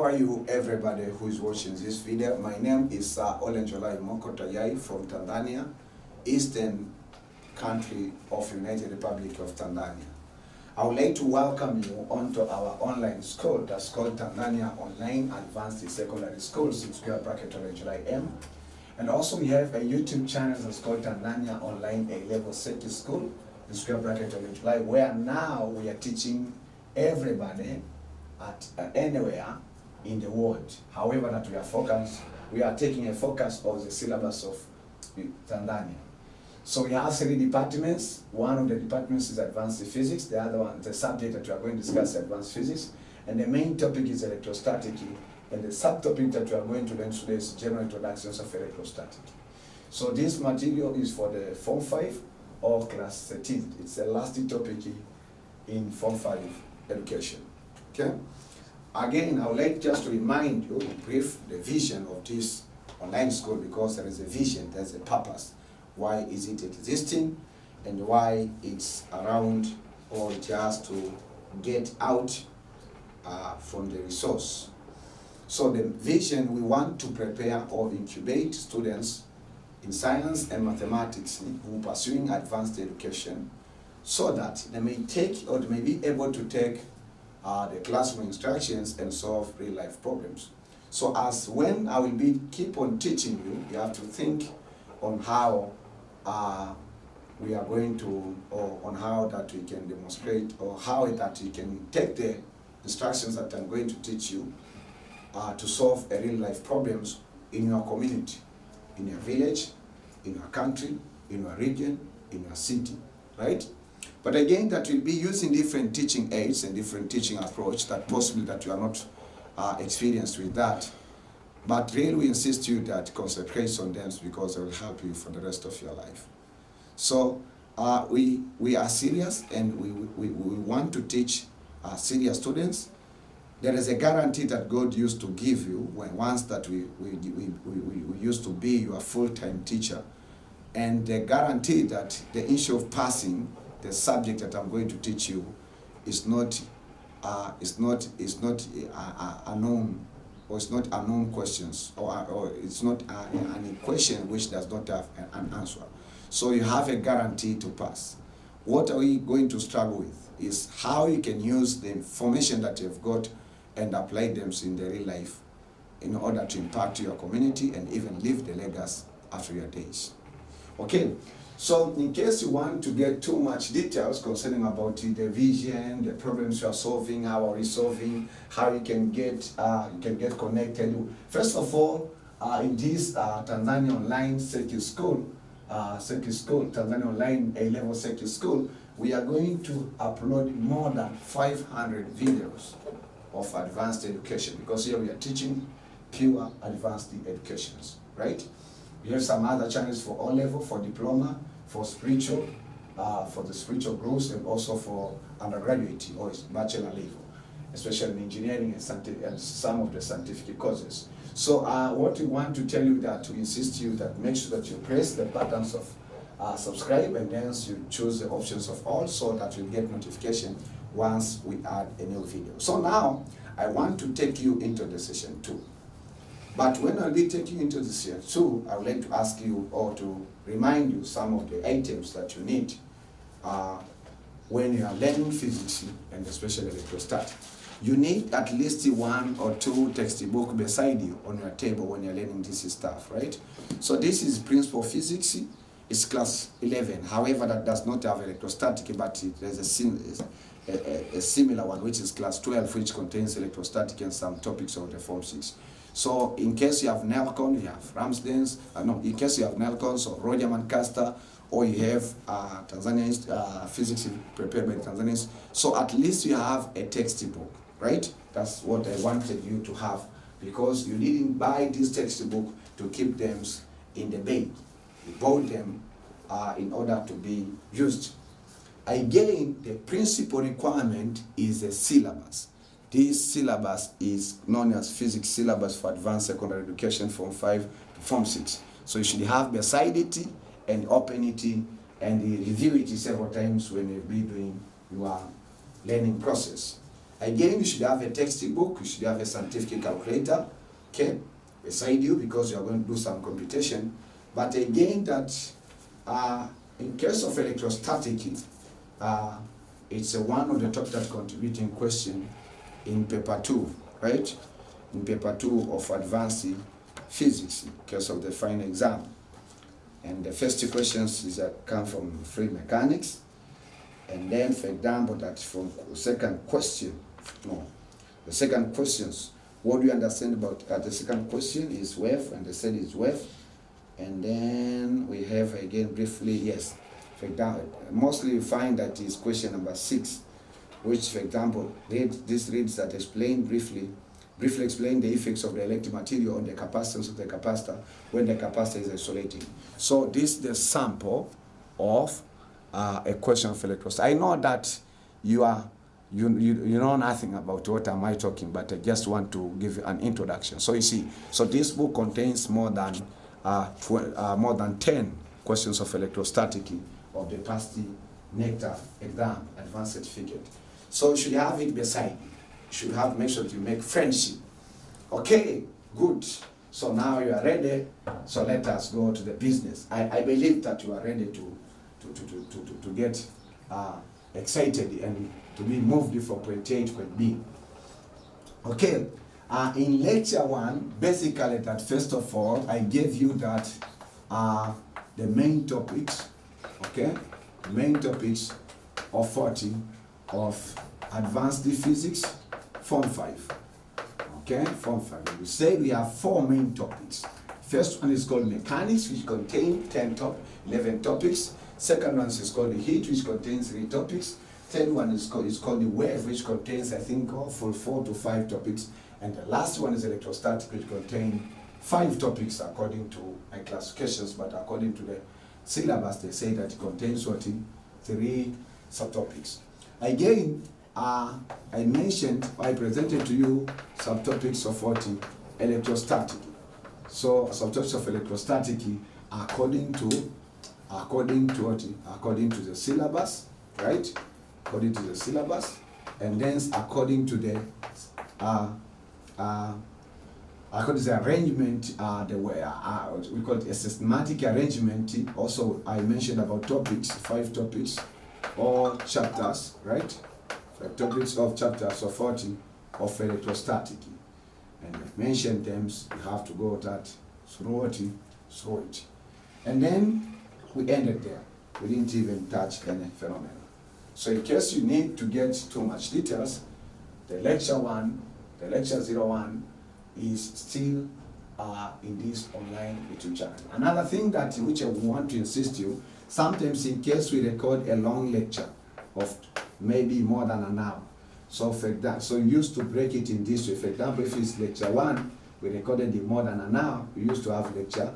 How are you, everybody who is watching this video? My name is Olenjolain from Tanzania, eastern country of United Republic of Tanzania. I would like to welcome you onto our online school that's called Tanzania Online Advanced Secondary Schools in square bracket OLENJOLAIM. And also we have a YouTube channel that's called Tanzania Online A-Level Safety School in square bracket OLENJOLAI, where now we are teaching everybody at anywhere in the world. However, that we are taking a focus of the syllabus of Tanzania. So we have 3 departments. One of the departments is advanced physics. The other one, the subject that we are going to discuss is advanced physics. And the main topic is electrostatic. And the subtopic that we are going to learn today is general introductions of electrostatic. So this material is for the Form 5 or Class 13. It's the last topic in Form 5 education. Okay? Again, I would like just to remind you in brief the vision of this online school, because there is a vision, there's a purpose. Why is it existing and why it's around, or just to get out from the resource. So the vision, we want to prepare or incubate students in science and mathematics who are pursuing advanced education, so that they may take or they may be able to take the classroom instructions and solve real life problems. So as when I will keep on teaching you, you have to think on how we are going to, or on how that we can demonstrate, or how that you can take the instructions that I'm going to teach you to solve a real life problems in your community, in your village, in your country, in your region, in your city, right? But again, that will be using different teaching aids and different teaching approach, that possibly that you are not experienced with that. But really we insist you that concentrate on them, because they will help you for the rest of your life. So we are serious, and we want to teach serious students. There is a guarantee that God used to give you once that we used to be your full-time teacher. And the guarantee that the issue of passing the subject that I'm going to teach you is not unknown, or it's not unknown questions, or it's not an question which does not have an answer. So you have a guarantee to pass. What are we going to struggle with is how you can use the information that you've got and apply them in the real life in order to impact your community and even leave the legacy after your days. Okay, so in case you want to get too much details concerning about the vision, the problems you are solving, how are you solving, how you can get connected. First of all, in this Tanzania Online Circuit School, Tanzania Online A-Level Circuit School, we are going to upload more than 500 videos of advanced education, because here we are teaching pure advanced educations, right? We have some other channels for O-Level, for diploma, for spiritual, for the spiritual growth, and also for undergraduate or bachelor level, especially in engineering and some of the scientific courses. So what we want to tell you, that to insist you that make sure that you press the buttons of subscribe, and then you choose the options of all, so that you'll get notification once we add a new video. So now I want to take you into the session 2. But when I'll be taking you into the session 2, I would like to ask you, or to remind you, some of the items that you need when you are learning physics, and especially electrostatic. You need at least 1 or 2 textbooks beside you on your table when you're learning this stuff, right? So this is Principal Physics. It's class 11. However, that does not have electrostatic, but there's a similar one, which is class 12, which contains electrostatic and some topics of the Form 6. So in case you have Nelcon, you have Ramsden's, in case you have Nelcons or Roger Mancaster, or you have Tanzanian physics prepared by Tanzanians, so at least you have a textbook, right? That's what I wanted you to have, because you didn't buy this textbook to keep them in the bay. You bought them in order to be used. Again, the principal requirement is a syllabus. This syllabus is known as Physics Syllabus for Advanced Secondary Education Form 5 to Form 6. So you should have beside it and open it and review it several times when you'll be doing your learning process. Again, you should have a textbook, you should have a scientific calculator, okay, beside you because you are going to do some computation. But again, that in case of electrostatic, it's one of the top that contributing question in paper 2, right? In paper 2 of advanced physics, in case of the final exam. And the first two questions is that come from fluid mechanics. And then, for example, that from the second questions, what do you understand about the second question is wave, and the third is wave. And then we have again briefly, yes, for example, mostly you find that is question number 6, which, for example, this reads that briefly explain the effects of the electric material on the capacitance of the capacitor when the capacitor is isolating. So this is the sample of a question of electrostatics. I know that you know nothing about what am I talking, but I just want to give you an introduction. So you see, so this book contains more than 10 questions of electrostatic of the past NECTA exam advanced certificate. So you should have it beside you. You should have, make sure that you make friendship. Okay, good. So now you are ready. So let us go to the business. I believe that you are ready to get excited and to be moved from point A to point B. Okay, in lecture 1, basically that first of all, I gave you that the main topics, okay, main topics of 40 of advanced physics, form 5. Okay, form 5. We say we have 4 main topics. First one is called mechanics, which contains 11 topics. Second one is called the heat, which contains 3 topics. Third one is called the wave, which contains, I think, 4 to 5 topics. And the last one is electrostatic, which contains 5 topics according to my classifications, but according to the syllabus, they say that it contains 3 subtopics. Again, I presented to you subtopics of electrostatic. So subtopics of electrostatic according to the syllabus, right? According to the syllabus, and then according to the arrangement, we call it a systematic arrangement. Also, I mentioned about topics, 5 topics or chapters, right? 5 topics of chapters of 40 of electrostatic. And I've mentioned them, you have to go that through it. And then we ended there. We didn't even touch any phenomena. So in case you need to get too much details, the lecture 01 is still in this online YouTube channel. Another thing that which I want to insist you, sometimes in case we record a long lecture of maybe more than an hour, so for that, so we used to break it in this way. For example, if it's lecture 1, we recorded it more than an hour, we used to have lecture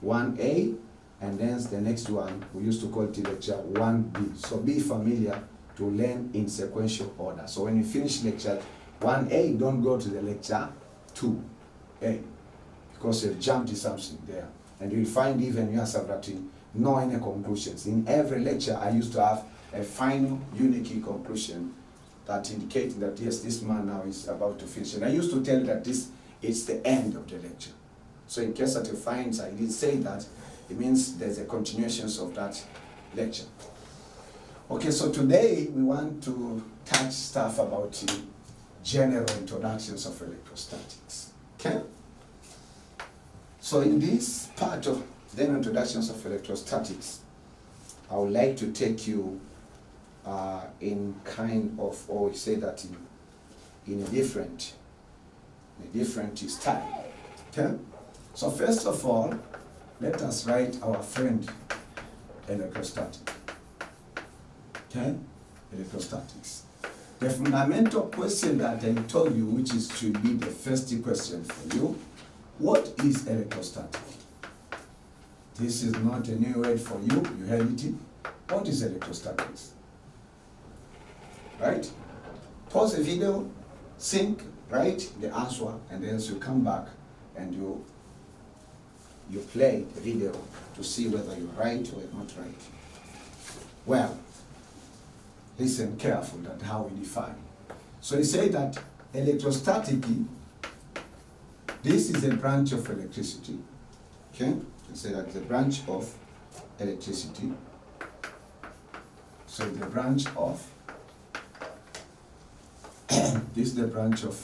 1A, and then the next one, we used to call it lecture 1B. So be familiar to learn in sequential order. So when you finish lecture 1A, don't go to the lecture 2A, because you've jumped to something there. And you'll find even yourself that you know any conclusions. In every lecture, I used to have a final unique conclusion that indicates that yes, this man now is about to finish. And I used to tell you that this is the end of the lecture. So in case that you find I did say that, it means there's a continuation of that lecture. Okay, so today we want to touch stuff about general introductions of electrostatics. Okay? So in this part of the introductions of electrostatics, I would like to take you in kind of, or we say that in a different style. Okay? So first of all, let us write our friend electrostatic. Okay? Electrostatics. The fundamental question that I told you, which should be the first question for you, what is electrostatic? This is not a new word for you, you heard it. What is electrostatics? Right? Pause the video, think, write the answer, and then you come back and you play the video to see whether you're right or not right. Well, listen carefully at how we define. So he said that electrostatic, this is a branch of electricity. Okay? He said that it's a branch of electricity. So the branch of this is the branch of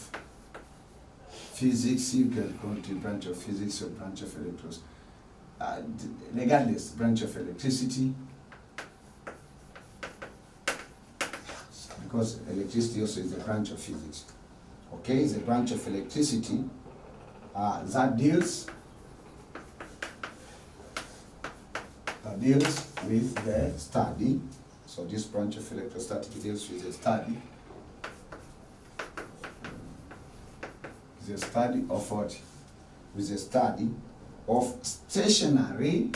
physics. You can call it a branch of physics or branch of electrons. Regardless, branch of electricity, because electricity also is a branch of physics. Okay, it's a branch of electricity that deals with the study. So this branch of electrostatic deals with the study. The study of what? With the study of stationary,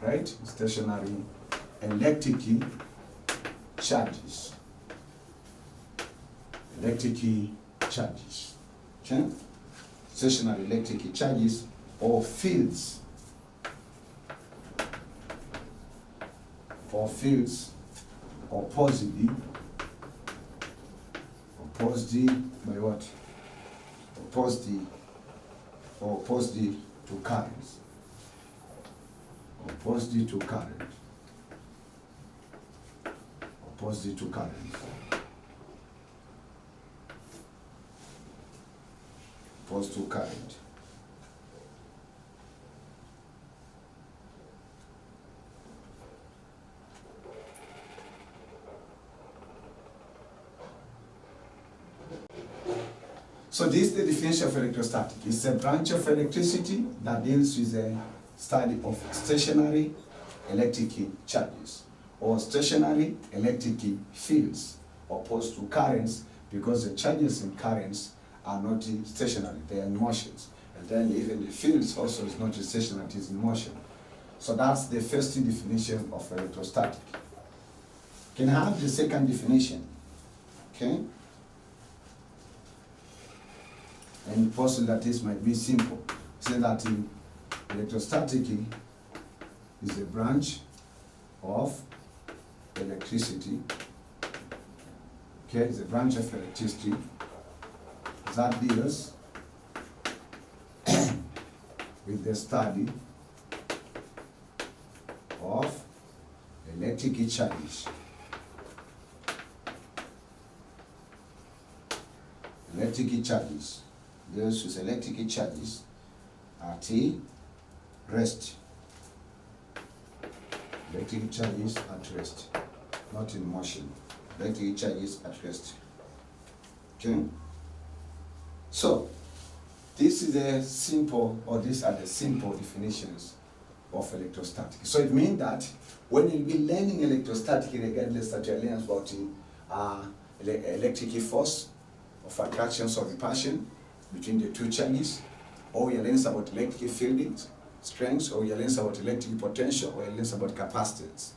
right? Stationary electric charges. Okay? Stationary electric charges or fields. Opposed by what? Opposed to currents. Opposed to current. So this is the definition of electrostatic. It's a branch of electricity that deals with the study of stationary electric charges or stationary electric fields opposed to currents, because the charges and currents are not stationary, they are in motions. And then even the fields also is not stationary, it is in motion. So that's the first definition of electrostatic. Can I have the second definition? Okay? And possible that this might be simple. Say that electrostatic is a branch of electricity. Okay, it's a branch of electricity that deals with the study of electric charges. Electric charges. Deals with electric charges at rest. Electric charges at rest, not in motion. Electric charges at rest. Okay? So, this is a simple, or these are the simple definitions of electrostatic. So it means that when you'll be learning electrostatic, regardless that you're learning about electric force of attractions or repulsion between the two charges, or you're learning about electric field strengths, or you're learning about electric potential, or you're learning about capacitance.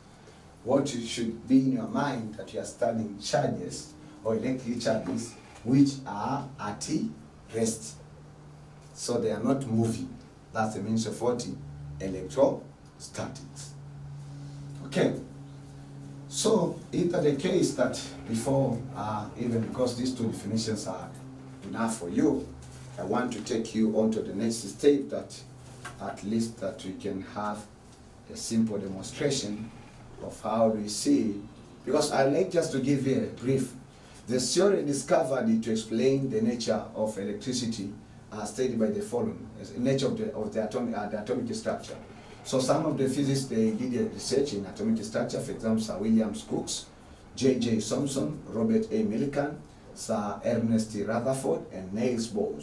What you should be in your mind that you are studying charges or electric charges which are at rest. So they are not moving. That's the means of what? Electrostatics. Okay. So if that's the case that before, even because these two definitions are enough for you, I want to take you on to the next step, that at least that we can have a simple demonstration of how we see, because I like just to give you a brief. The theory discovered to explain the nature of electricity stated by the following: the nature of the atomic structure. So some of the physicists, they did a research in atomic structure, for example, Sir William Crookes, J.J. Thomson, Robert A. Millikan, Sir Ernest Rutherford, and Niels Bohr.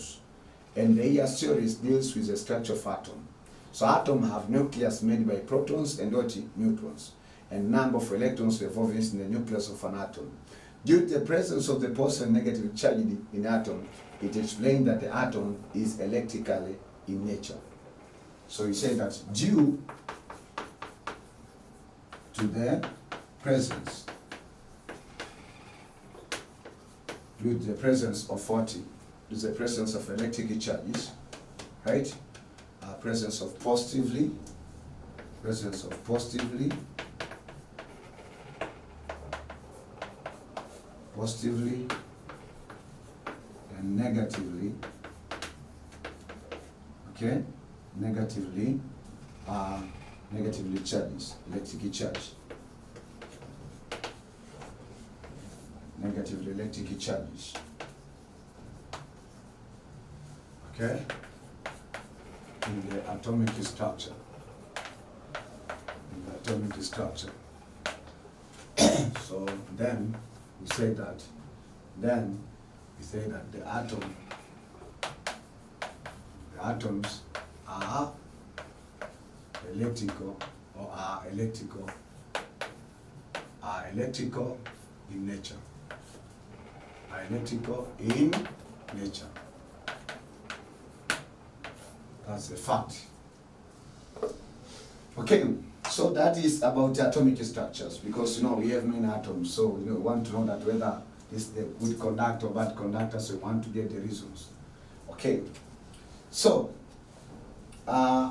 And their theory deals with the structure of atom. So atoms have nucleus made by protons and neutrons, and number of electrons revolving in the nucleus of an atom. Due to the presence of the positive and negative charge in atom, it explains that the atom is electrically in nature. So he said that due to the presence of 40, is the presence of electric charges, right? Presence of positively positively and negatively, okay, negatively charges, electric charge, negatively electric charges, okay, in the atomic structure, So then we say that the atoms are electrical in nature. That's a fact. Okay, so that is about the atomic structures, because we have many atoms, so we want to know that whether this is a good conductor or bad conductor, so we want to get the reasons. Okay, so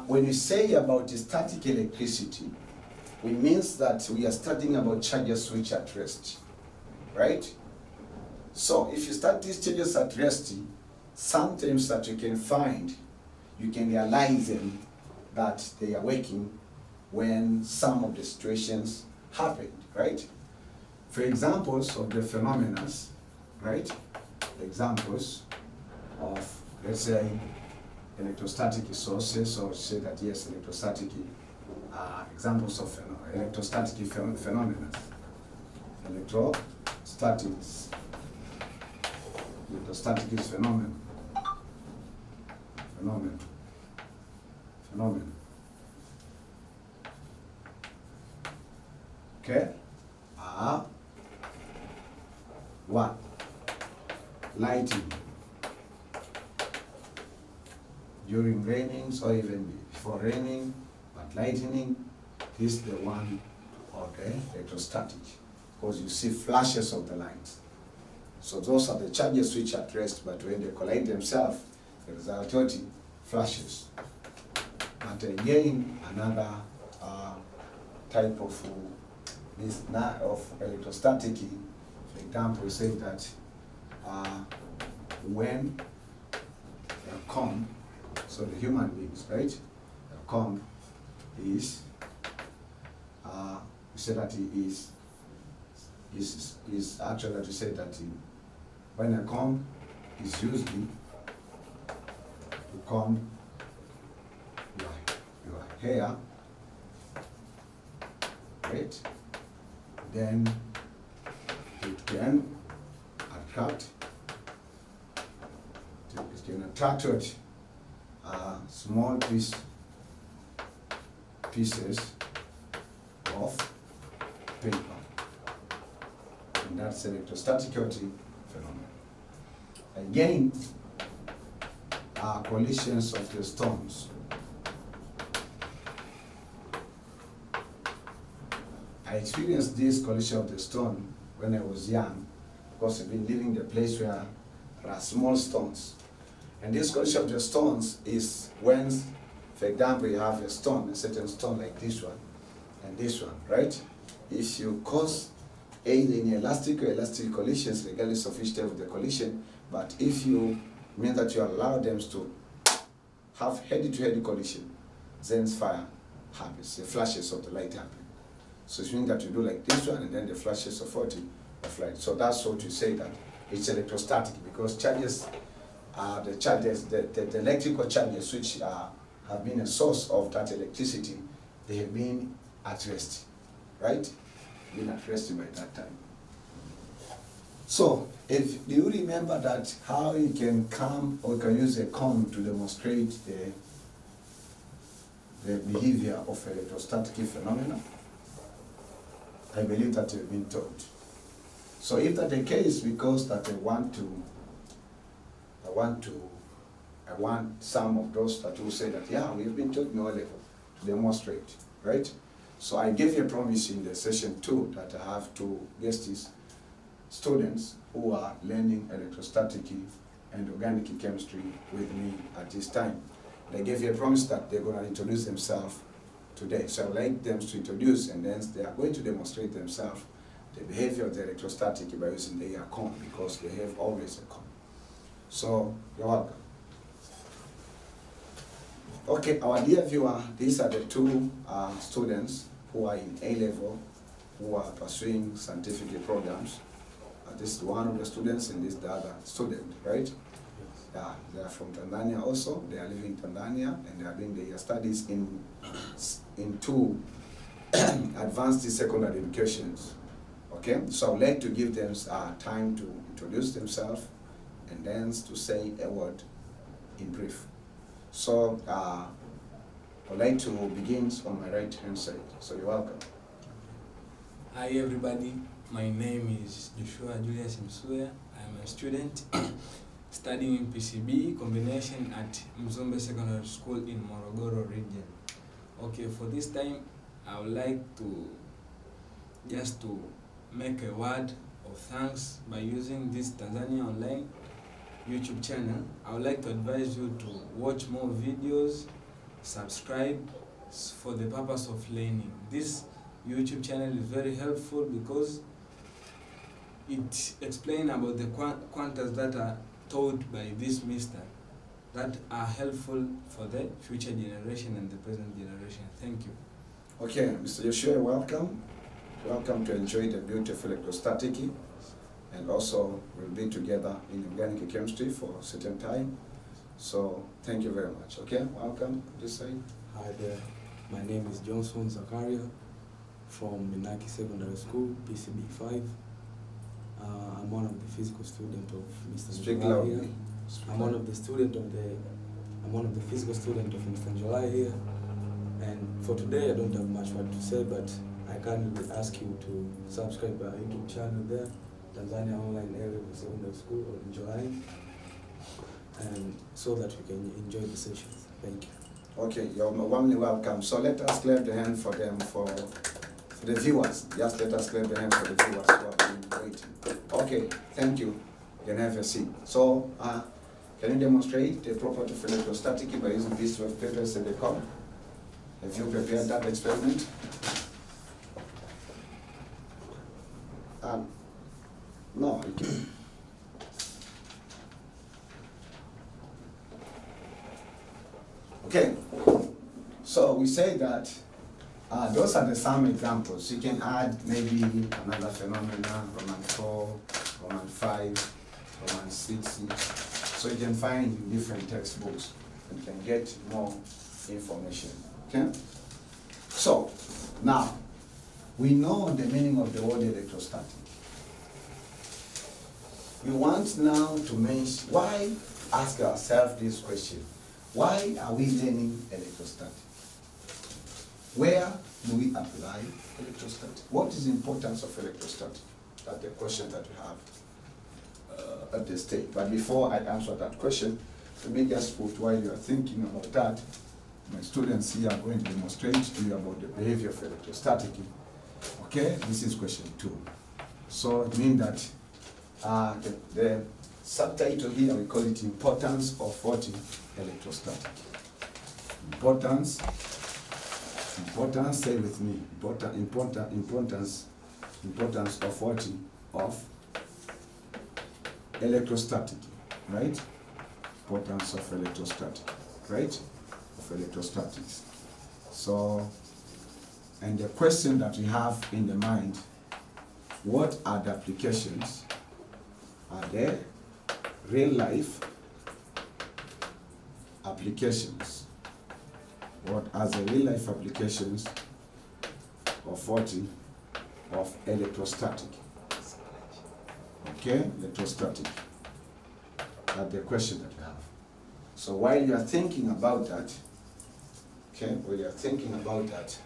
when we say about static electricity, it means that we are studying about charges which are at rest, right? So if you start these charges at rest, sometimes that you can find, you can realize them that they are working when some of the situations happened, right? For examples of the phenomena, right? Examples of, let's say, electrostatic sources, or say that yes, electrostatic examples of electrostatic phenomena. Electrostatics is phenomenon. Okay? What? Lighting. During rainings or even before raining, but lightning is the one of the electrostatic, because you see flashes of the lights. So those are the charges which are at rest, but when they collide themselves, the result flashes. But again, another type of electrostatic, for example, we say that when a comb, so the human beings, right? A comb is, we say that it is actually that we say that when a comb is used to comb your hair, right? Then it can attract small pieces of paper, and that's electrostatic phenomenon. Again, collisions of the stones. I experienced this collision of the stone when I was young, because I've been living in a place where there are small stones. And this collision of the stones is when, for example, you have a certain stone like this one and this one, right? If you cause either in elastic or elastic collisions, regardless of which type of the collision, but if you mean that you allow them to have head-to-head collision, then fire happens, the flashes of the light happen. So it means that you do like this one, and then the flashes of light. So that's what you say that it's electrostatic, because charges, the electrical charges which have been a source of that electricity, they have been at rest, right? Been at rest by that time. So, if you remember that how you can come or you can use a comb to demonstrate the behavior of electrostatic phenomena, I believe that you've been taught. So if that's the case, because that I want some of those that will say that, yeah, we've been taught no level to demonstrate, right? So I gave you a promise in the session 2 that I have 2 guests, students who are learning electrostatic and organic chemistry with me at this time. They gave you a promise that they're going to introduce themselves today. So I would like them to introduce, and then they are going to demonstrate themselves the behavior of the electrostatic by using the con, because they have always a con. So, you're welcome. Okay, our dear viewer, these are the two students who are in A-level, who are pursuing scientific programs. This is one of the students and this is the other student, right? Yes. They are from Tanzania also. They are living in Tanzania and they are doing their studies in two advanced secondary educations. Okay, so I'd like to give them time to introduce themselves and then to say a word in brief. So I'd like to begin on my right hand side. So you're welcome. Hi everybody, my name is Joshua Julius Msuya. I'm a student studying in PCB combination at Mzumbe Secondary School in Morogoro region. Okay, for this time I would like to just to make a word of thanks by using this Tanzania Online YouTube channel. I would like to advise you to watch more videos, subscribe for the purpose of learning. This YouTube channel is very helpful because it explains about the quantas that are taught by this mister that are helpful for the future generation and the present generation. Thank you. Okay, Mr. Joshua, welcome. Welcome to enjoy the beauty of electrostatic, and also we'll be together in organic chemistry for a certain time. So thank you very much. Okay, welcome this side. Hi there, my name is Johnson Zakaria from Minaki Secondary School, PCB 5. I'm one of the physical students of Mr. Speak Njolai loudly. here. I'm one of the physical students of Mr. Njolai here. And for today, I don't have much what to say, but I kindly ask you to subscribe our YouTube channel there, Tanzania Online A-Level Secondary School, OLENJOLAIM, and so that we can enjoy the sessions. Thank you. Okay, you're warmly welcome. So let us clap the hand for them, for the viewers. Just let us clap the hand for the viewers who have been waiting. Okay, thank you. You can have a seat. So, can you demonstrate the property of electrostatic by using these 12 papers and the code? Have you prepared that experiment? No, you can. Okay, so we say that those are the some examples. You can add maybe another phenomena, Roman 4, Roman 5, Roman 6. So you can find in different textbooks and can get more information. Okay? So, now, we know the meaning of the word electrostatic. We want now to mention, why ask ourselves this question? Why are we learning electrostatic? Where do we apply electrostatic? What is the importance of electrostatic? That's the question that we have at this stage. But before I answer that question, let me just put, while you are thinking about that, my students here are going to demonstrate to you about the behavior of electrostatic. Okay, this is question 2. So it means that the subtitle here, we call it importance of what? Electrostatic. Importance, say with me, importance of what? Of electrostatic, right? Importance of electrostatic, right? Of electrostatics. So, and the question that we have in the mind, what are the applications? Are there real life applications? What are the real life applications of what? Of electrostatic? Okay, electrostatic. That's the question that we have. So while you are thinking about that, okay, while you are thinking about that,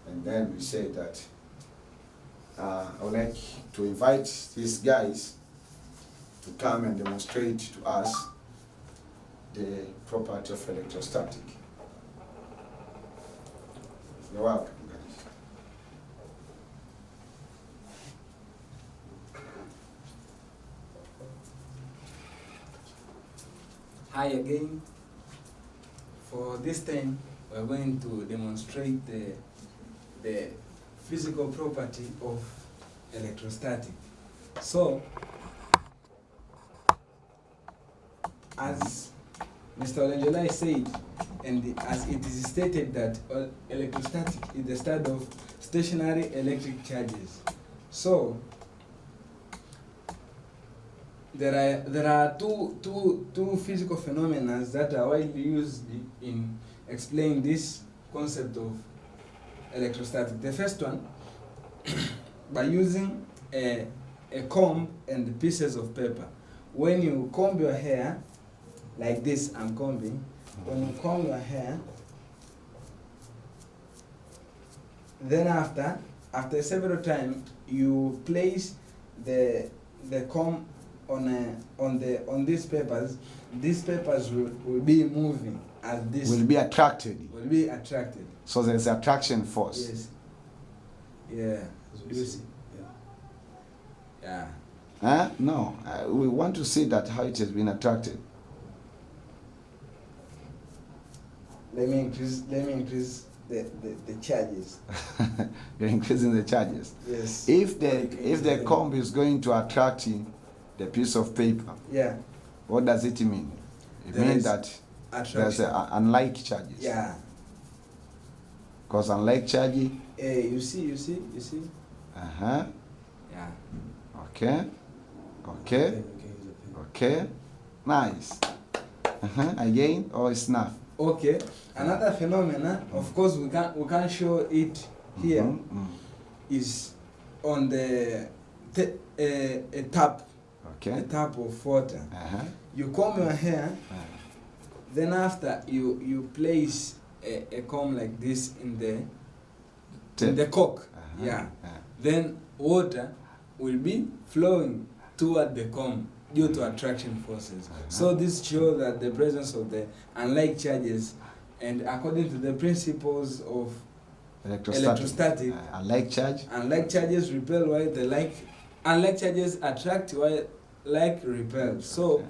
and then we say that I would like to invite these guys to come and demonstrate to us the property of electrostatic. You're welcome, guys. Hi again. For this time, we're going to demonstrate the physical property of electrostatic. So, as Mr. Olenjolain said, and as it is stated that electrostatic is the study of stationary electric charges. So, there are two physical phenomena that are widely used in explaining this concept of electrostatic. The first one, by using a comb and pieces of paper. When you comb your hair, like this, I'm combing. When you comb your hair, then after several times, you place the comb on these papers. These papers will be moving as this. Will be attracted. Will be attracted. So there's attraction force. Yes. Yeah. You see? Yeah. Huh? No. We want to see that how it has been attracted. Let me increase the charges. You're increasing the charges. Yes. If the comb is going to attract the piece of paper, yeah. What does it mean? It means that there's unlike charges. Yeah. Because unlike charges. You see. Uh-huh. Yeah. Okay. Nice. Uh-huh. Again, or it's enough. Okay. Another phenomena, of course, we can't show it here, is on the a tap. Okay. A tap of water. Uh-huh. You comb your hair, then after you place a comb like this in the cork. Uh-huh. Yeah. Then water will be flowing toward the comb due to attraction forces. So this shows that the presence of the unlike charges, and according to the principles of electrostatic, unlike charges repel while unlike charges attract while like repel. So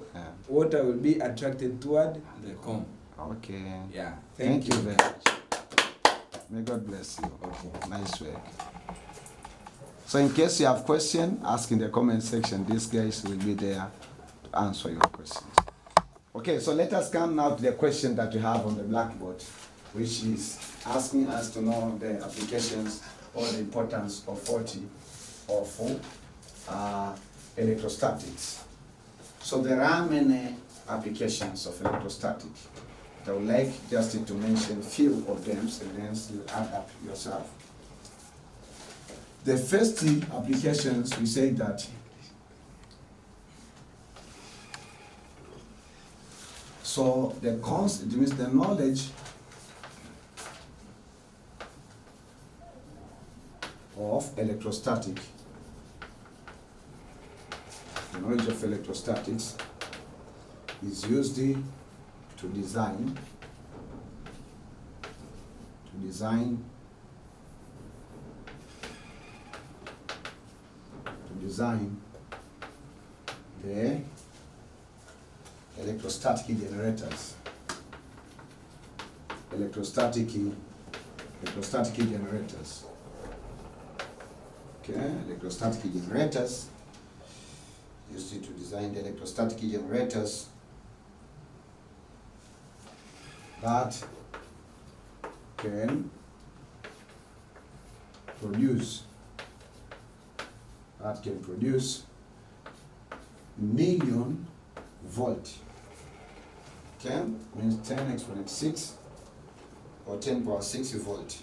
water will be attracted toward the comb. Okay. Yeah. Thank you very much. May God bless you. Okay. Nice work. So in case you have questions, ask in the comment section. These guys will be there to answer your questions. Okay, so let us come now to the question that you have on the blackboard, which is asking us to know the applications or the importance of 40 or 4 electrostatics. So there are many applications of electrostatic. I would like just to mention few of them, and then you add up yourself. The first applications, we say that so the concept means the knowledge of electrostatic. The knowledge of electrostatics is used to design the electrostatic generators. Electrostatic generators. Okay, electrostatic generators. Used to design the electrostatic generators that can produce million volt. Okay, means 10 exponent 6 or 10 power 6 volt.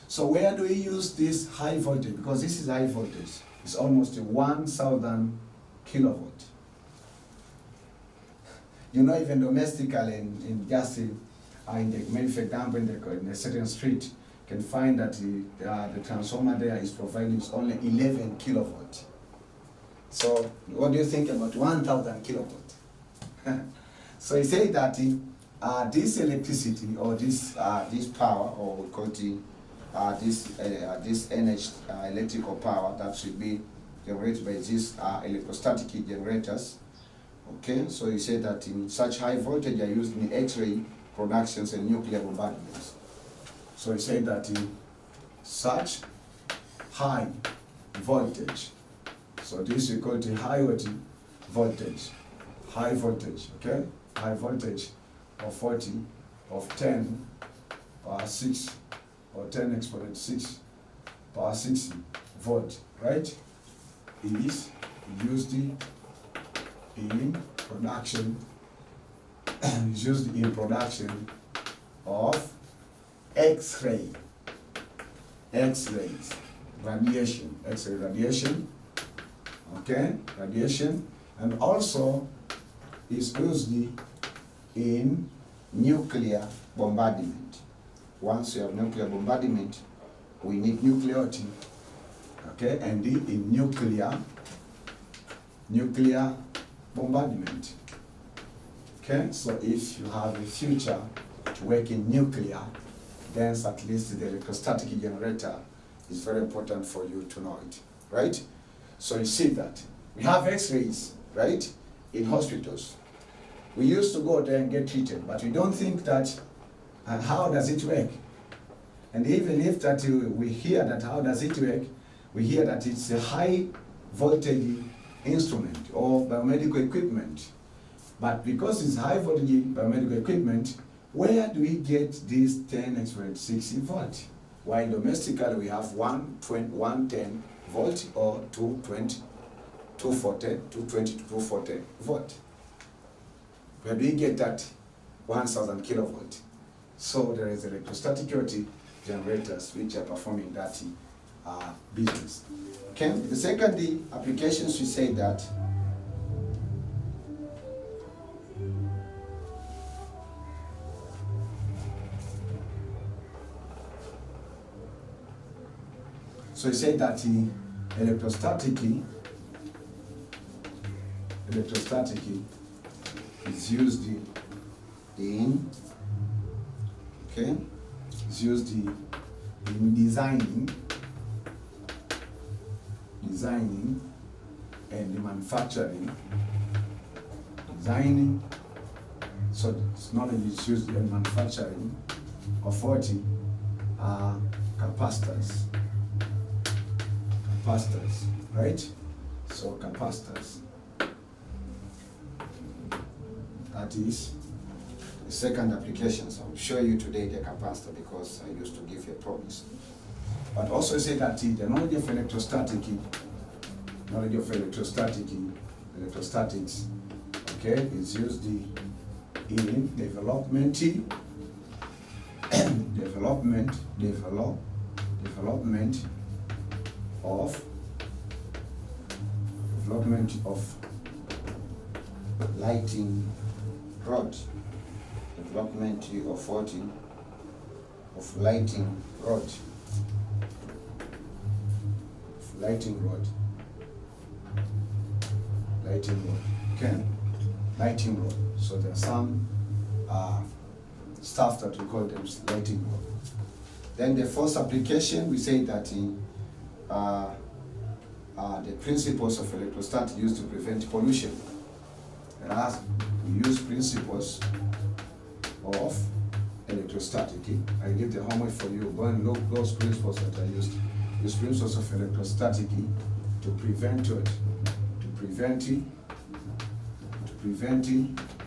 So where do we use this high voltage? Because this is high voltage. It's almost 1,000 kilovolt. You know, even domestically in just maybe for example in a certain street, you can find that the transformer there is providing only 11 kilovolt. So what do you think about 1,000 kilovolt? So he said that this electricity or this power, or we call it this energy, electrical power that should be generated by these electrostatic generators. Okay, so he said that in such high voltage are used in X-ray productions and nuclear bombardments. So So we say that in such high voltage. So this we call it high voltage. High voltage, okay? High voltage of 40, of 10 power 6, or 10 exponent 6 power 60 volt, right? Is used in production, is used in production of X-ray, X-rays, radiation, X-ray radiation, okay, radiation, and also is used in nuclear bombardment. Once you have nuclear bombardment, we need nuclearity, okay, and in nuclear bombardment. Okay, so if you have a future to work in nuclear, then at least the electrostatic generator is very important for you to know it, right? So you see that we have X-rays, right, in hospitals. We used to go there and get treated, but we don't think that, how does it work? And even if that we hear that how does it work, we hear that it's a high voltage instrument or biomedical equipment. But because it's high voltage biomedical equipment, where do we get this 10 exponent 60 volt? While domestically we have 110 volt or 220 to 240 volt. Where do we get that 1000 kilovolt? So there is electrostatic generators which are performing that business. Okay, the second applications we say that so we say that electrostatic is used in, okay, is used in designing and manufacturing. Designing, so it's knowledge is used in manufacturing of 40 capacitors, right? So capacitors. That is the second application. So I'll show you today the capacitor because I used to give you a promise. But also say that the knowledge of electrostatics, okay, is used in development of lighting rod, development of 40 of lighting rod, okay, lighting rod. So there are some stuff that we call them lighting rod. Then the first application, we say that the principles of electrostatic used to prevent pollution. Whereas we use principles of electrostatic. I leave the homework for you. Go and look those principles that I used. Use principles of electrostatic to prevent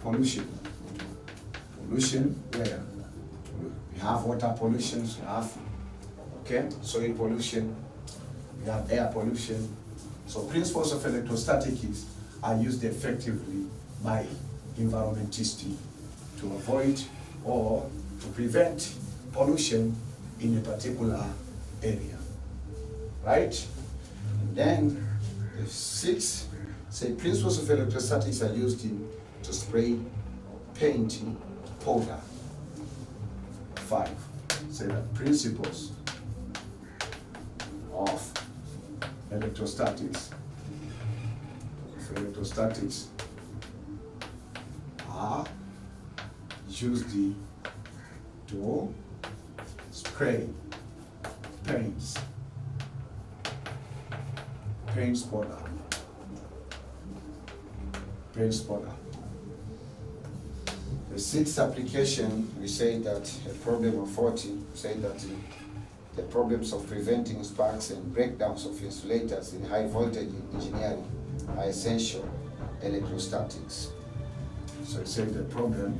pollution. Pollution where we have water pollution, we have soil pollution, we have air pollution. So principles of electrostatic are used effectively by environmentists to avoid or to prevent pollution in a particular area, right? And then the sixth, say principles of electrostatics are used to spray paint powder. 5, say that principles of electrostatics are used to spray paints powder. The sixth application, we say that a problem of 40, we say that the problems of preventing sparks and breakdowns of insulators in high voltage engineering are essential electrostatics. So we say the problem,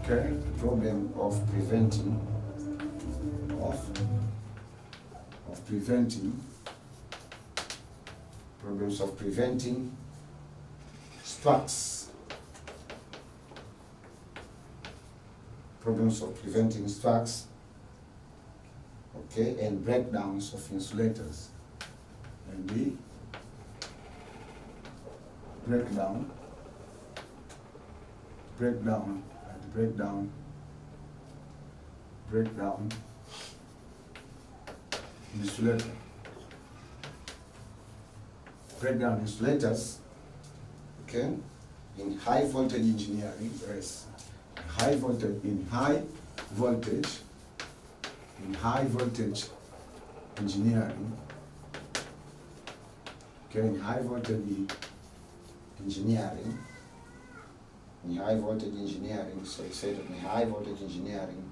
okay, the problem of preventing problems of preventing sparks. Problems of preventing sparks, okay, and breakdowns of insulators. And the breakdown insulator. Breakdown insulators, okay, in high voltage engineering, yes. High voltage engineering, okay, in high voltage engineering, so it said that in high voltage engineering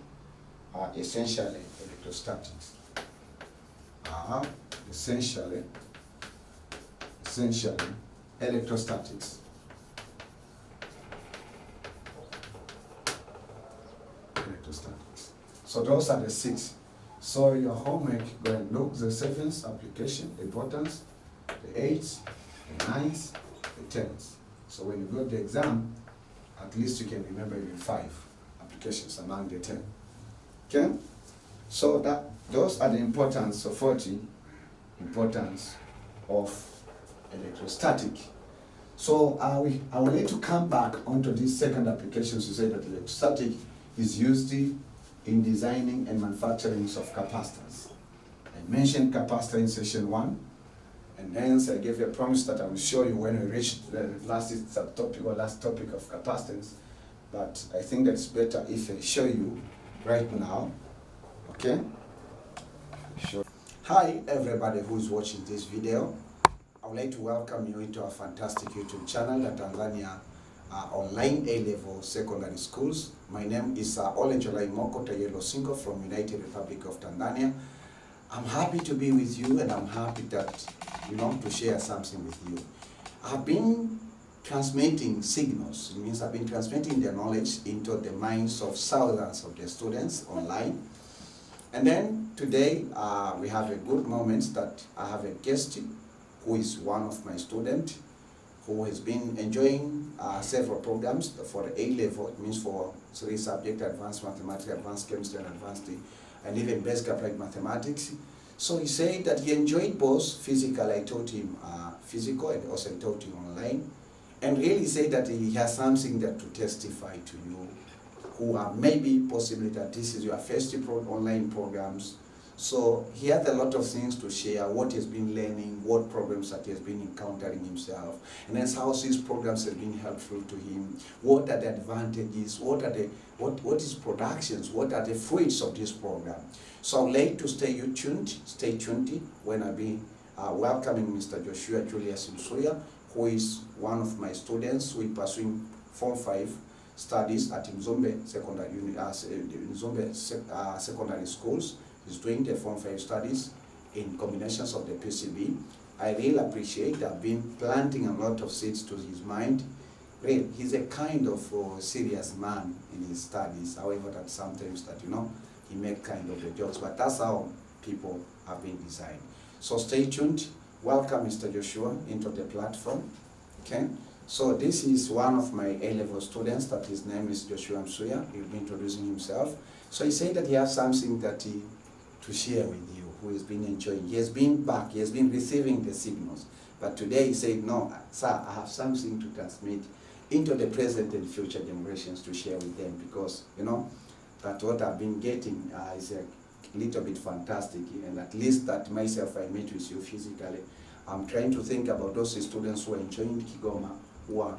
are essentially electrostatics. Essentially electrostatics. So those are the 6. So your homework, go and look the 7th application, importance, the 8th, the 9th, the 10th. So when you go to the exam, at least you can remember even 5 applications among the 10. Okay? So those are the importance of 40, importance of electrostatic. So I would like to come back onto these second applications to say that electrostatic is used in designing and manufacturing of capacitors. I mentioned capacitor in session 1, and hence I gave you a promise that I will show you when we reach the last subtopic or last topic of capacitance. But I think that it's better if I show you right now. Okay? Sure. Hi everybody who is watching this video. I would like to welcome you into our fantastic YouTube channel, the Tanzania Online A-Level Secondary Schools. My name is Olenjolain from United Republic of Tanzania. I'm happy to be with you, and I'm happy that, to share something with you. I've been transmitting signals. It means I've been transmitting the knowledge into the minds of thousands of the students online. And then today we have a good moment that I have a guest who is one of my students, who has been enjoying several programs for the A-level. It means for 3 subjects: advanced mathematics, advanced chemistry, and advanced, and even basic applied mathematics. So he said that he enjoyed both physical. I taught him physical, and also I taught him online. And really said that he has something that to testify to you, who are maybe possibly that this is your first online programs. So he has a lot of things to share, what he's been learning, what problems that he has been encountering himself, and then how these programs have been helpful to him, what are the advantages, what is productions, what are the fruits of this program. So I'd like to stay tuned when I be welcoming Mr. Joshua Julius Msuya, who is one of my students who is pursuing Form 5 studies at Mzumbe Secondary Schools. He's doing the Form 5 studies in combinations of the PCB. I really appreciate that. I've been planting a lot of seeds to his mind. Really, he's a kind of serious man in his studies. However, that sometimes that, he makes kind of the jokes, but that's how people have been designed. So stay tuned. Welcome Mr. Joshua into the platform. Okay. So this is one of my A-level students, that his name is Joshua Msuya. He'll be introducing himself. So he said that he has something that to share with you, who has been enjoying. He has been back, he has been receiving the signals. But today he said, no, sir, I have something to transmit into the present and future generations to share with them, because, that what I've been getting is a little bit fantastic, and at least that myself, I meet with you physically. I'm trying to think about those students who are enjoying Kigoma, who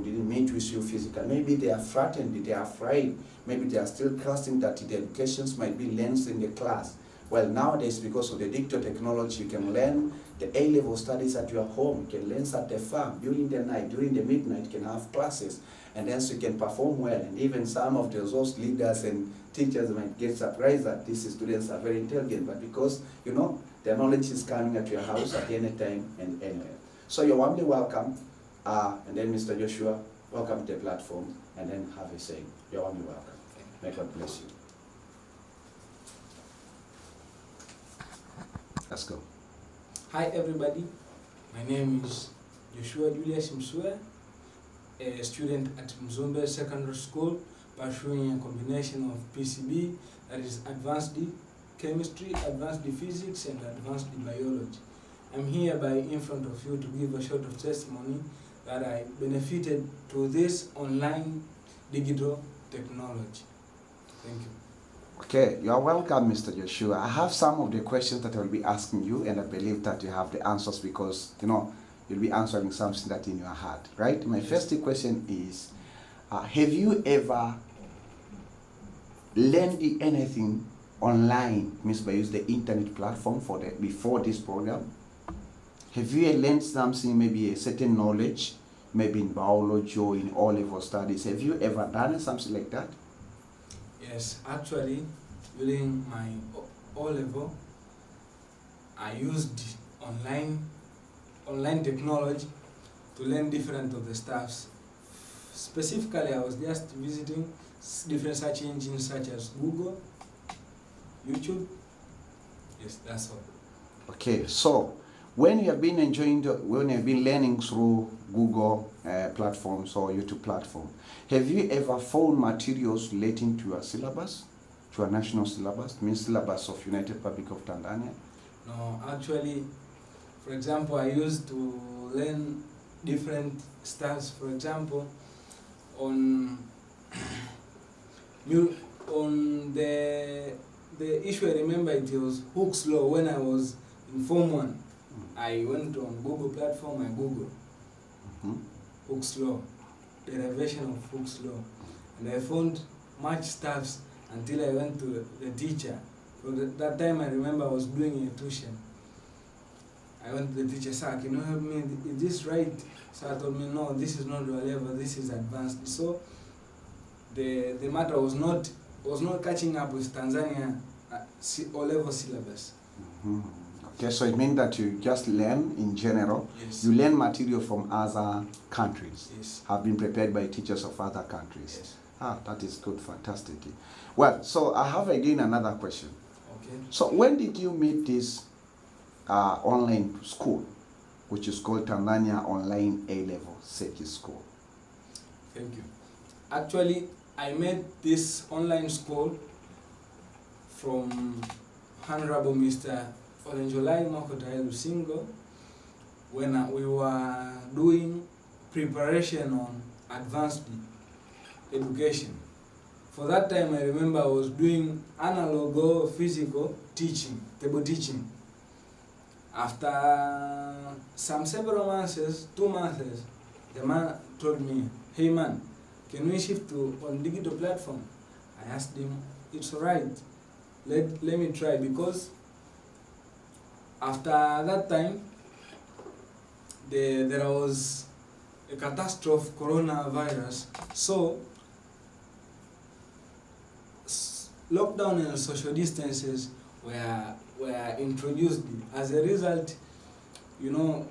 didn't meet with you physically. Maybe they are frightened, they are afraid, maybe they are still trusting that the educations might be learned in the class. Well, nowadays, because of the digital technology, you can learn the A-level studies at your home, you can learn at the farm, during the night, during the midnight, you can have classes. and then so you can perform well. And even some of those leaders and teachers might get surprised that these students are very intelligent, but because, you know, their knowledge is coming at your house at any time and anywhere. So you're warmly welcome, and then Mr. Joshua, welcome to the platform, and then have a say. You're warmly welcome. May God bless you. Let's go. Hi everybody, my name is Joshua Julius Msue, a student at Mzumbe Secondary School, pursuing a combination of PCB, that is Advanced Chemistry, Advanced Physics, and Advanced Biology. I'm here in front of you to give a short of testimony that I benefited to this online digital technology. Thank you. Okay, you are welcome, Mr. Joshua. I have some of the questions that I will be asking you, and I believe that you have the answers because, you know, you'll be answering something that in your heart, right? My first question is, have you ever learned anything online, means by using the internet platform before this program? Have you learned something, maybe a certain knowledge, maybe in biology or in O-level studies? Have you ever done something like that? Yes, actually, during my O-level, I used online technology to learn different of the stuffs. Specifically, I was just visiting different search engines such as Google, YouTube. Yes, that's all. Okay, so when you have been when you have been learning through Google platforms or YouTube platform, have you ever found materials relating to your syllabus, to a national syllabus, means syllabus of United Republic of Tanzania? No, actually, for example, I used to learn different stuffs. For example, on the issue I remember, it was Hooke's law. When I was in Form 1, I went on Google platform, I Googled Hooke's law, derivation of Hooke's law, and I found much stuffs until I went to the teacher. So that time I remember I was doing a tuition. I went to the teacher, sir, can you help me? Is this right? Sir told me, no, this is not your level, this is advanced. So the matter was not catching up with Tanzania O-level syllabus. Okay, so it means that you just learn in general. Yes. You learn material from other countries. Yes. Have been prepared by teachers of other countries. Yes. That is good, fantastic. Well, so I have again another question. Okay. So when did you meet this online school, which is called Tanzania Online A-Level Seki School? Thank you. Actually, I met this online school from Honorable Mr. Olenjolain when we were doing preparation on advanced education. For that time, I remember I was doing analog or physical teaching, table teaching. After several months, 2 months, the man told me, hey man, can we shift on digital platform? I asked him, it's alright, let me try, because after that time, there was a catastrophe, coronavirus, so lockdown and social distances were introduced. As a result, you know,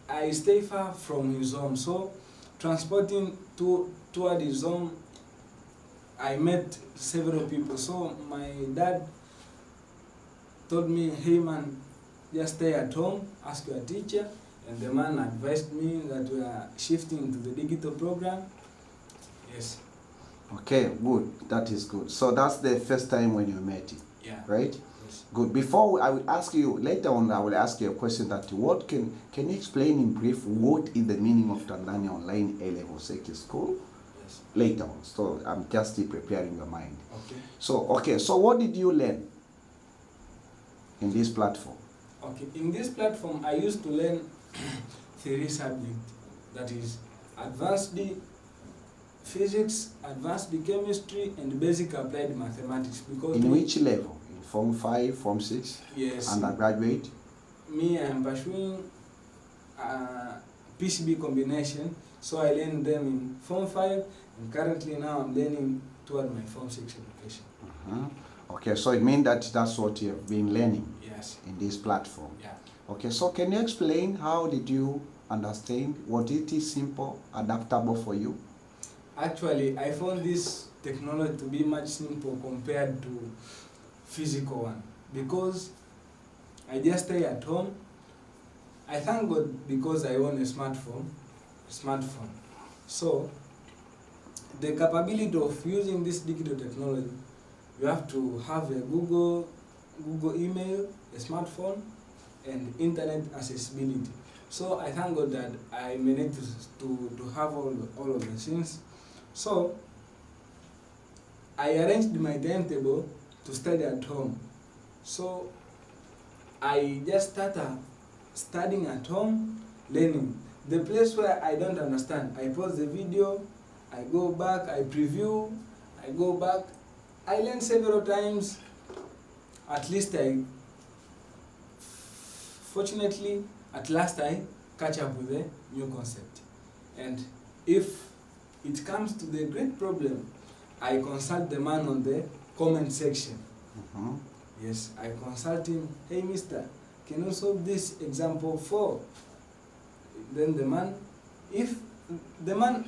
I stay far from his home, so transporting toward his home, I met several people. So my dad told me, hey man, just stay at home, ask your teacher, and the man advised me that we are shifting to the digital program. Yes. Okay, good. That is good. So that's the first time when you met him. Yeah. Right? Yes. Good. Before I will ask you, later on I will ask you a question that can you explain in brief what is the meaning of Tanzania Online A-Level Seki School? Yes. Later on. So I'm just preparing your mind. Okay. So what did you learn in this platform? Okay, in this platform I used to learn 3 subjects, that is advanced physics, advanced chemistry, and basic applied mathematics. Because in which level? In Form 5, Form 6? Yes. Undergraduate? Me, I am pursuing PCB combination, So I learned them in Form 5, and currently now I'm learning toward my Form 6 education. Okay, so it means that that's what you've been learning Yes. in this platform. Yeah. Okay, so can you explain how did you understand what it is simple, adaptable for you? Actually, I found this technology to be much simple compared to physical one, because I just stay at home. I thank God because I own a smartphone. So the capability of using this digital technology, you have to have a Google email, a smartphone, and internet accessibility. So I thank God that I managed to have all of the things. So I arranged my timetable to study at home. So I just started studying at home, learning. The place where I don't understand, I pause the video, I go back, I preview, I go back. I learn several times. At least fortunately, at last I catch up with the new concept. And if it comes to the great problem, I consult the man on the comment section. Yes, I consult him. Hey, mister, can you solve this example 4? Then the man, if the man,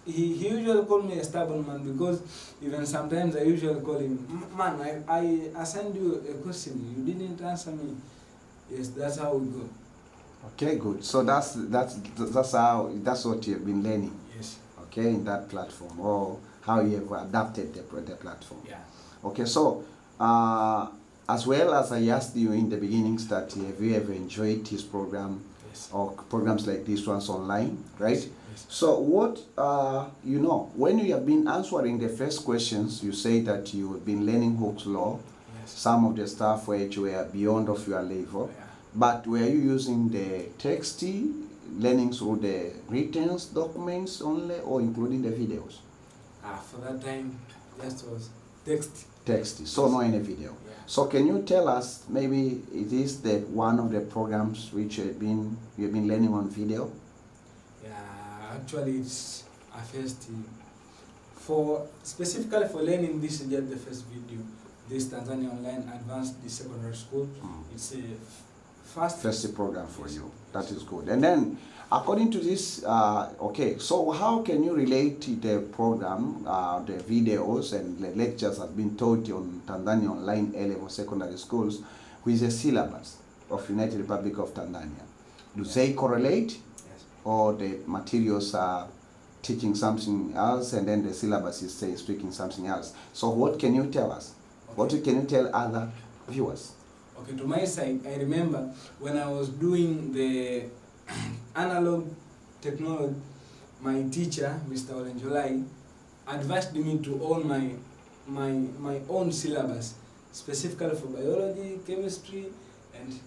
he usually call me a stubborn man, because even sometimes I usually call him, man, I assigned you a question, you didn't answer me. Yes, that's how we go. Okay, good. So that's what you've been learning. Yes. Okay, in that platform, or how you have adapted the platform. Yeah. Okay, so as well as I asked you in the beginnings that have you ever enjoyed this program? Yes. Or programs like this ones online, right? Yes. So what, when you have been answering the first questions, you say that you have been learning Hooke's Law, Yes. some of the stuff which were beyond of your level, Yeah. but were you using the texty, learning through the written documents only, or including the videos? For that time, just was text. Texty, so no any video. Yeah. So can you tell us, maybe it is the one of the programs which you've been learning on video? Yeah, actually it's a first specifically for learning. This is just the first video. This Tanzania Online Advanced Secondary School. It's a first program for you. That is good. And then, according to this, okay, so how can you relate the program, the videos and the lectures that have been taught on Tanzania Online A-level secondary schools with the syllabus of United Republic of Tanzania? Do they correlate? Yes. Or the materials are teaching something else and then the syllabus is speaking something else? So what can you tell us? Okay. What can you tell other viewers? Okay, to my side, I remember when I was doing the analog technology, my teacher, Mr. Olenjolain, advised me to own my own syllabus, specifically for biology, chemistry, and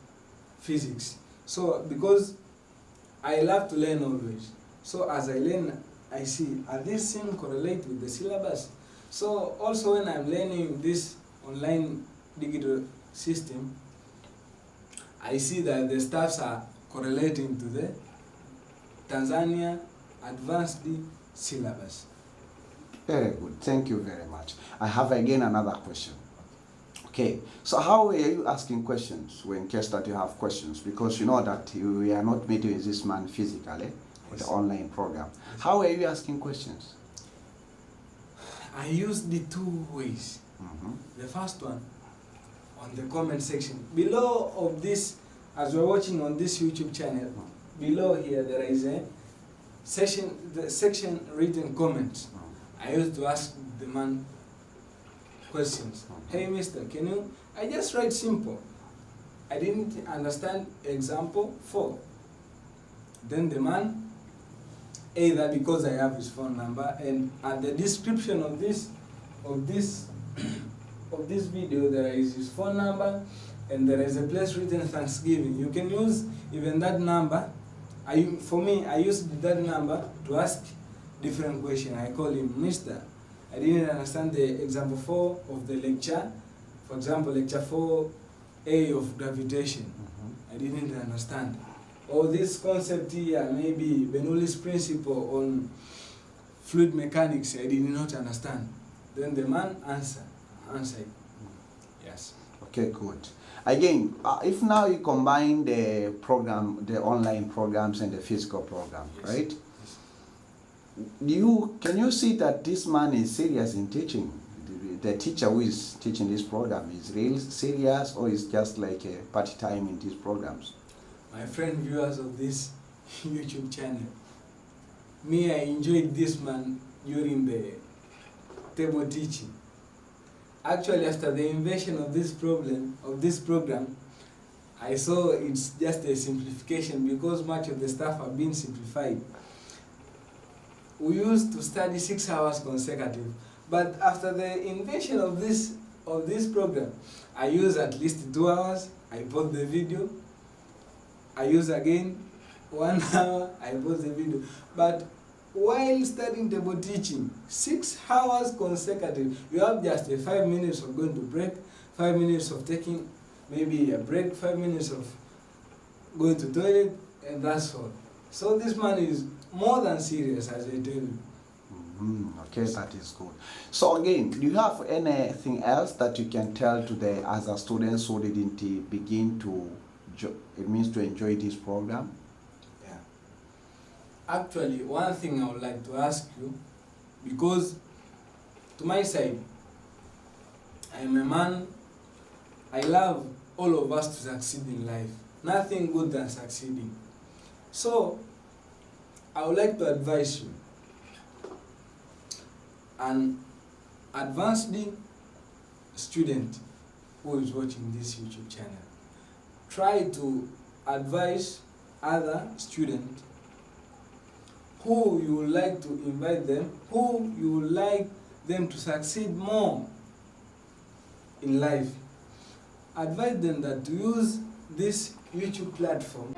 physics. So, because I love to learn always, so as I learn, I see, are these things correlate with the syllabus? So, also when I'm learning this online digital system, I see that the staffs are correlating to the Tanzania Advanced Syllabus. Very good. Thank you very much. I have again another question. Okay, so how are you asking questions when case that you have questions? Because you know that we are not meeting with this man physically with the online program. How are you asking questions? I use the 2 ways. The first one, on the comment section. Below of this, as we're watching on this YouTube channel, below here there is a section written comments. I used to ask the man questions. Hey mister, can you, I just write simple. I didn't understand example 4. Then the man, either because I have his phone number, and at the description of this video there is his phone number, and there is a place written Thanksgiving. You can use even that number. For me, I use that number to ask different questions. I call him Mister. I didn't understand the example 4 of the lecture. For example, lecture 4A of gravitation. I didn't understand. or this concept here, maybe Bernoulli's principle on fluid mechanics, I did not understand. Then the man answered. Yes. Okay, good. Again, if now you combine the program, the online programs and the physical program, Yes. right? Yes. Can you see that this man is serious in teaching? The teacher who is teaching this program is real serious, or is just like a party time in these programs? My friend, viewers of this YouTube channel, me, I enjoyed this man during the table teaching. Actually, after the invention of this program, I saw it's just a simplification because much of the stuff have been simplified. We used to study 6 hours consecutive, but after the invention of this program, I use at least 2 hours. I pause the video. I use again 1 hour. I pause the video. But while studying table teaching, 6 hours consecutive, you have just 5 minutes of going to break, 5 minutes of taking maybe a break, 5 minutes of going to toilet, and that's all. So this man is more than serious, as I tell you. Okay, that is good. So again, do you have anything else that you can tell to the other students who didn't begin to, it means to enjoy this program? Yeah. Actually, one thing I would like to ask you, because to my side, I am a man, I love all of us to succeed in life. Nothing good than succeeding. So, I would like to advise you, an advanced student who is watching this YouTube channel, try to advise other students who you would like to invite them, who you would like them to succeed more in life. Advise them that to use this YouTube platform